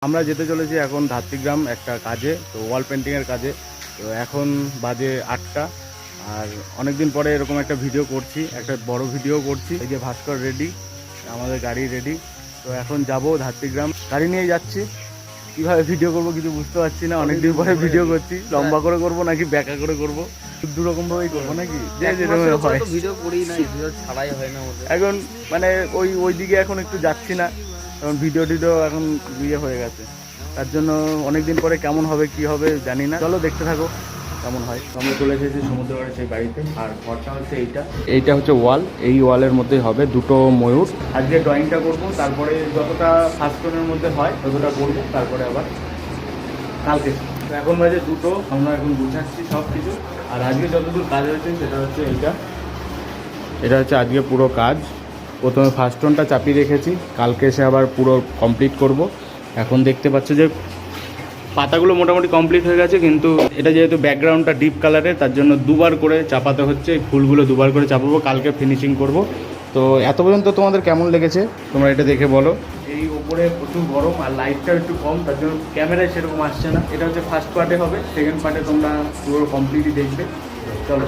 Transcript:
আমরা যেতে চলেছি এখন ধাত্রীগ্রাম একটা কাজে, তো ওয়াল পেন্টিংয়ের কাজে। তো এখন বাজে 8টা, আর অনেকদিন পরে এরকম একটা ভিডিও করছি, একটা বড় ভিডিও করছি। এই যে ভাস্কর রেডি, আমাদের গাড়ি রেডি। তো এখন যাব ধাত্রীগ্রাম, গাড়ি নিয়ে যাচ্ছি। কীভাবে ভিডিও করব কিছু বুঝতে পারছি না, অনেকদিন পরে ভিডিও করছি। লম্বা করে করব নাকি ব্যাকা করে করব, দু রকমভাবেই করবো নাকি, যে যেরকম হয়। ভিডিও করি না, ভিডিও ছাড়াই হয় না আমাদের এখন মানে ওইদিকে এখন একটু যাচ্ছি না, কারণ ভিডিও টিডিও এখন ইয়ে হয়ে গেছে। তার জন্য অনেকদিন পরে কেমন হবে কি হবে জানি না, চলো দেখতে থাকো কেমন হয়। আমরা চলে এসেছি সমুদ্রপাড়ের সেই বাড়িতে, আর ঘরটা হচ্ছে এইটা হচ্ছে ওয়াল। এই ওয়ালের মধ্যে হবে দুটো ময়ূর। আজকে ড্রয়িংটা করবো, তারপরে যতটা ফাস্টনের মধ্যে হয় ততটা করবো, তারপরে আবার কালকে। তো এখন বাজে 2টো, আমরা এখন গুছাচ্ছি সব কিছু। আর আজকে যতদূর কাজ হয়েছে সেটা হচ্ছে এটা হচ্ছে আজকে পুরো কাজ। প্রথমে ফাস্টনটা চাপিয়ে রেখেছি, কালকে এসে আবার পুরো কমপ্লিট করব। এখন দেখতে পাচ্ছ যে পাতাগুলো মোটামুটি কমপ্লিট হয়ে গেছে, কিন্তু এটা যেহেতু ব্যাকগ্রাউন্ডটা ডিপ কালারের, তার জন্য দুবার করে চাপাতে হচ্ছে। এই ফুলগুলো দুবার করে চাপাবো, কালকে ফিনিশিং করব। তো এত পর্যন্ত তোমাদের কেমন লেগেছে তোমরা এটা দেখে বলো। এই ওপরে প্রচুর গরম আর লাইটটা একটু কম, তার জন্য ক্যামেরায় সেরকম আসছে না। এটা হচ্ছে ফার্স্ট পার্টে হবে, সেকেন্ড পার্টে তোমরা পুরো কমপ্লিটই দেখবে। চলো।